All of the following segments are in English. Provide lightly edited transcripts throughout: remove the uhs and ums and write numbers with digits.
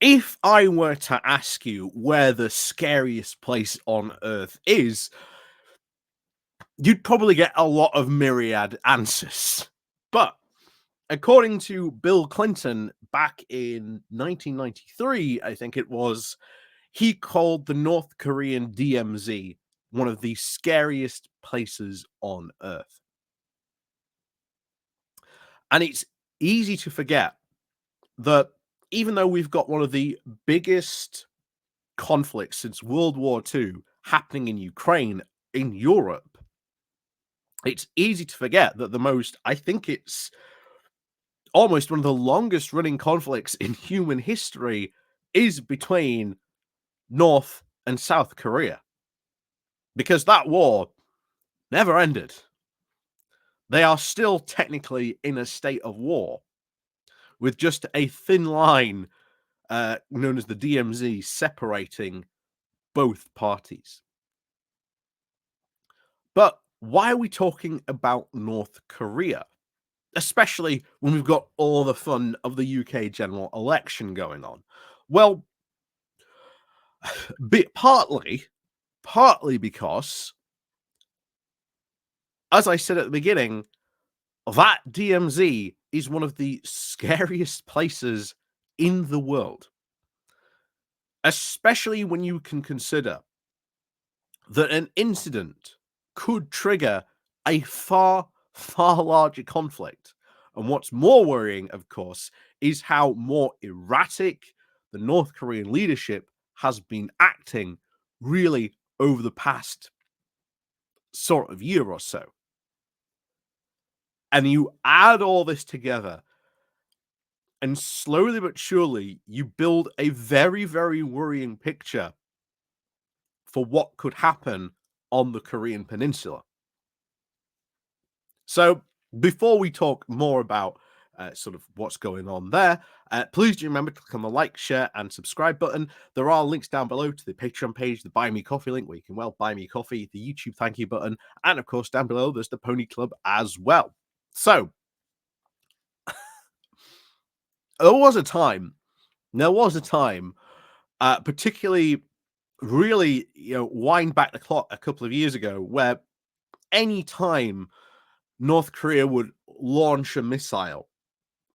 If I were to ask you where the scariest place on earth is, you'd probably get a lot of myriad answers. But according to Bill Clinton back in 1993, I think it was, he called the North Korean DMZ one of the scariest places on earth. And it's easy to forget that even though we've got one of the biggest conflicts since World War II happening in Ukraine, in Europe, it's easy to forget that I think it's almost one of the longest running conflicts in human history is between North and South Korea. Because that war never ended. They are still technically in a state of war with just a thin line known as the DMZ separating both parties. But why are we talking about North Korea? Especially when we've got all the fun of the UK general election going on. Well, partly because, as I said at the beginning, that DMZ is one of the scariest places in the world. Especially when you can consider that an incident could trigger a far, far larger conflict. And what's more worrying, of course, is how more erratic the North Korean leadership has been acting really over the past sort of year or so. And you add all this together, and slowly but surely, you build a very, very worrying picture for what could happen on the Korean Peninsula. So, before we talk more about sort of what's going on there, please do remember to click on the like, share, and subscribe button. There are links down below to the Patreon page, the Buy Me Coffee link, where you can, well, buy me coffee, the YouTube thank you button, and of course, down below, there's the Pony Club as well. So, there was a time, particularly really, wind back the clock a couple of years ago, where any time North Korea would launch a missile,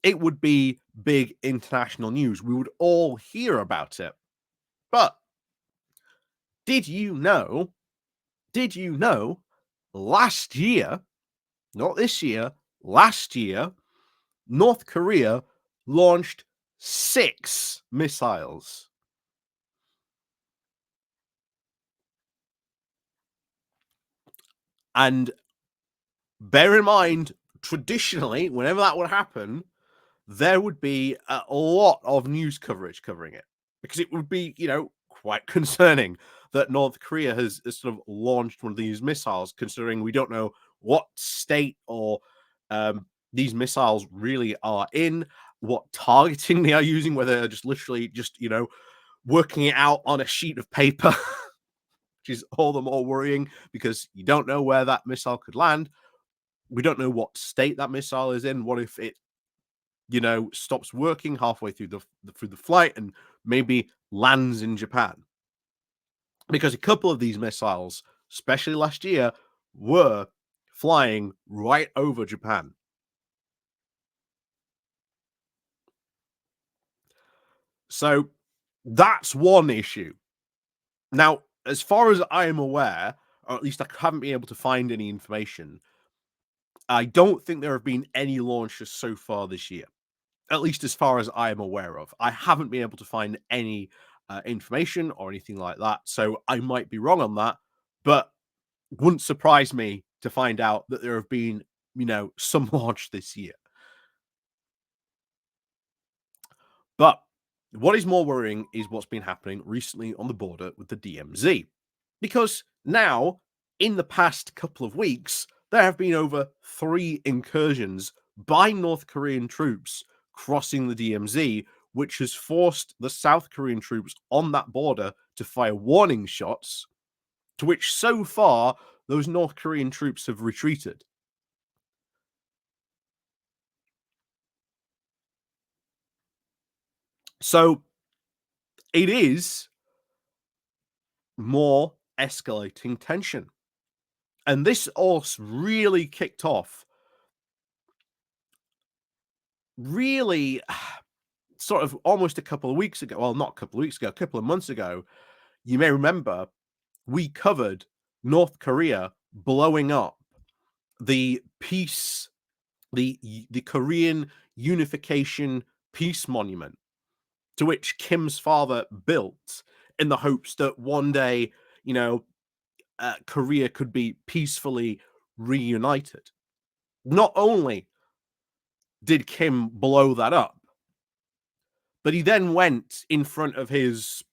it would be big international news. We would all hear about it. But did you know last year, not this year, last year, North Korea launched 6 missiles. And bear in mind, traditionally, whenever that would happen, there would be a lot of news coverage covering it, because it would be, quite concerning that North Korea has sort of launched one of these missiles, considering we don't know what state or these missiles really are in, what targeting they are using, whether they're just literally just, working it out on a sheet of paper, which is all the more worrying because you don't know where that missile could land. We don't know what state that missile is in. What if it stops working halfway through the flight and maybe lands in Japan? Because a couple of these missiles, especially last year, were flying right over Japan. So that's one issue. Now, as far as I am aware, or at least I haven't been able to find any information, I don't think there have been any launches so far this year. At least as far as I am aware of. I haven't been able to find any information or anything like that, so I might be wrong on that, but wouldn't surprise me to find out that there have been, some launch this year. But what is more worrying is what's been happening recently on the border with the DMZ. Because now, in the past couple of weeks, there have been over 3 incursions by North Korean troops crossing the DMZ, which has forced the South Korean troops on that border to fire warning shots, to which so far those North Korean troops have retreated. So it is more escalating tension. And this all really kicked off really sort of almost a couple of weeks ago. Well, not a couple of weeks ago, a couple of months ago. You may remember we covered North Korea blowing up the peace, the Korean unification peace monument to which Kim's father built in the hopes that one day, you know, Korea could be peacefully reunited. Not only did Kim blow that up, but he then went in front of his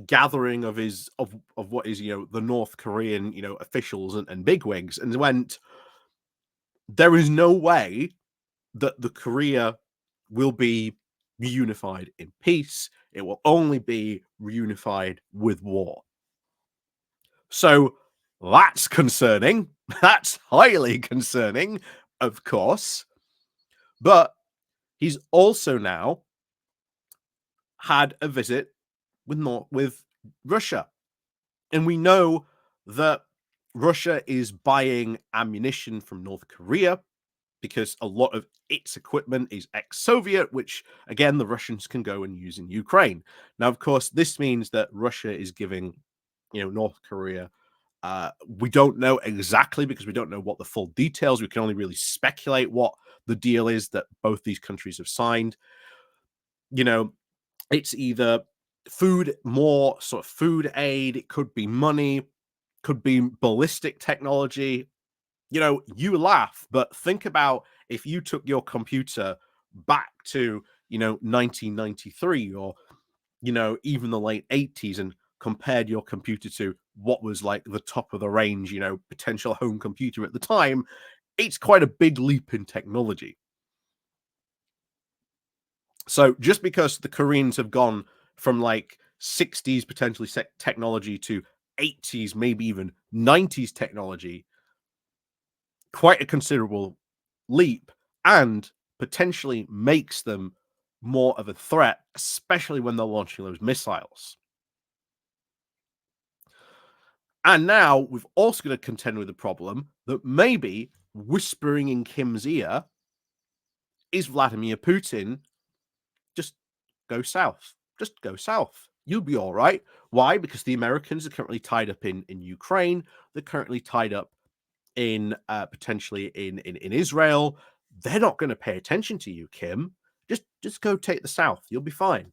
gathering of his of what is the North Korean officials and bigwigs, and went, there is no way that the Korea will be reunified in peace. It will only be reunified with war. So that's concerning. That's highly concerning, of course. But he's also now had a visit with Russia. And we know that Russia is buying ammunition from North Korea because a lot of its equipment is ex-Soviet, which again the Russians can go and use in Ukraine. Now, of course, this means that Russia is giving, North Korea. We don't know exactly because we don't know what the full details. We can only really speculate what the deal is that both these countries have signed. It's either more sort of food aid. It could be money, could be ballistic technology. You laugh, but think about if you took your computer back to, 1993 or, even the late 80s and compared your computer to what was like the top of the range, potential home computer at the time, it's quite a big leap in technology. So just because the Koreans have gone from like 60s potentially technology to 80s, maybe even 90s technology, quite a considerable leap, and potentially makes them more of a threat, especially when they're launching those missiles. And now we've also got to contend with the problem that maybe whispering in Kim's ear is Vladimir Putin. Just go south. Just go south. You'll be all right. Why? Because the Americans are currently tied up in Ukraine. They're currently tied up in potentially in Israel. They're not going to pay attention to you, Kim. Just go take the south. You'll be fine.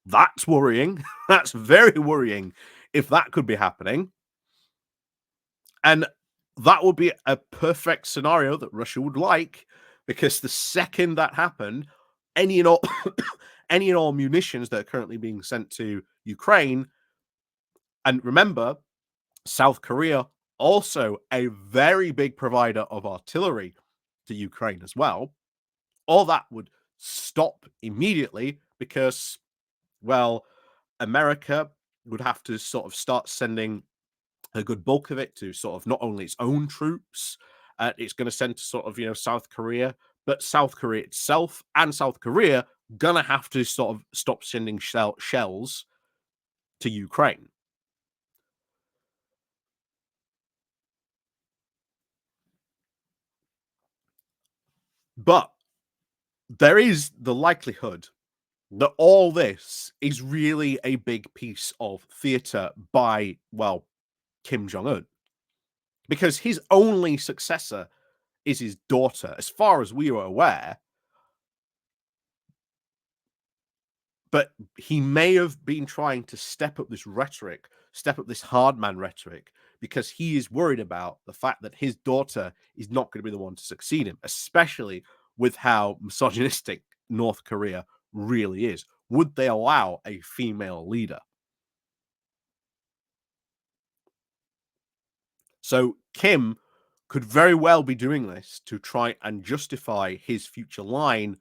That's worrying. That's very worrying if that could be happening. And that would be a perfect scenario that Russia would like, because the second that happened, any and all any and all munitions that are currently being sent to Ukraine, and remember, South Korea also a very big provider of artillery to Ukraine as well. All that would stop immediately because, well, America would have to sort of start sending a good bulk of it to sort of not only its own troops, it's going to send to sort of, South Korea, but South Korea itself and South Korea gonna have to sort of stop sending shells to Ukraine. But there is the likelihood that all this is really a big piece of theater by, well, Kim Jong-un, because his only successor is his daughter, as far as we are aware. But he may have been trying to step up this rhetoric, step up this hard man rhetoric, because he is worried about the fact that his daughter is not going to be the one to succeed him, especially with how misogynistic North Korea really is. Would they allow a female leader? So Kim could very well be doing this to try and justify his future line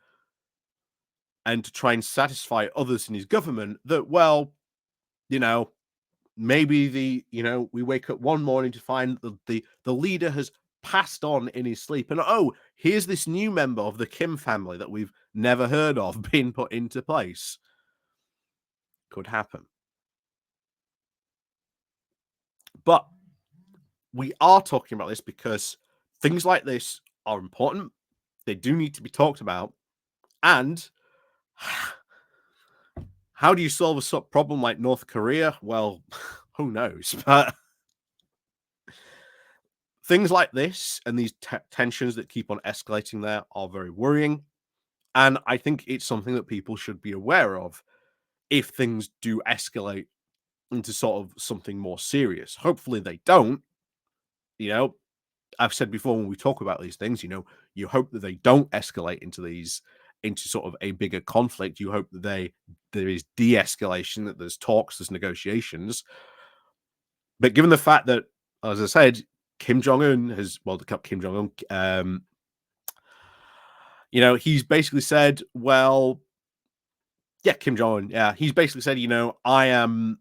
and to try and satisfy others in his government that, well, you know, maybe we wake up one morning to find that the leader has passed on in his sleep. And oh, here's this new member of the Kim family that we've never heard of being put into place. Could happen. But we are talking about this because things like this are important. They do need to be talked about. And how do you solve a problem like North Korea? Well, who knows? But things like this and these tensions that keep on escalating there are very worrying. And I think it's something that people should be aware of if things do escalate into sort of something more serious. Hopefully they don't. You know, I've said before when we talk about these things, you hope that they don't escalate into sort of a bigger conflict. You hope that there is de-escalation, that there's talks, there's negotiations. But given the fact that, as I said, Kim Jong-un Kim Jong-un, he's basically said, well, yeah, Kim Jong-un, yeah, he's basically said, I am,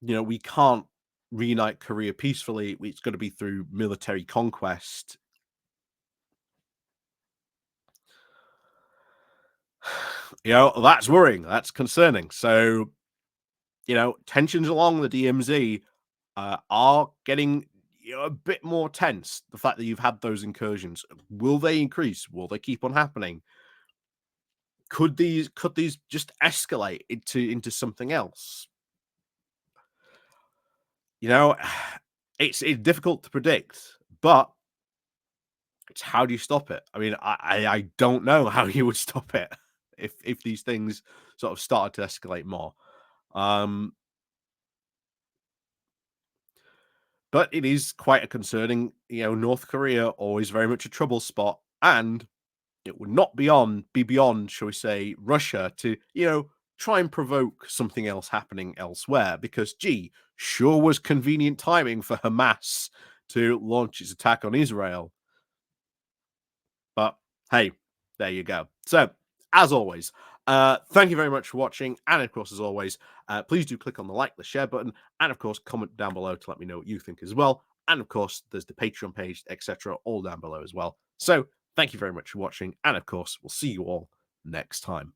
we can't reunite Korea peacefully. It's going to be through military conquest. That's worrying. That's concerning. So, tensions along the DMZ are getting a bit more tense. The fact that you've had those incursions, will they increase? Will they keep on happening? Could these just escalate into something else? It's difficult to predict, but it's how do you stop it? I mean, I don't know how you would stop it if these things sort of started to escalate more. But it is quite a concerning, North Korea always very much a trouble spot, and it would not be beyond, shall we say, Russia to, try and provoke something else happening elsewhere, because gee, sure was convenient timing for Hamas to launch its attack on Israel. But hey, there you go. So, as always, thank you very much for watching. And of course, as always, please do click on the like, the share button, and of course, comment down below to let me know what you think as well. And of course, there's the Patreon page, etc., all down below as well. So, thank you very much for watching. And of course, we'll see you all next time.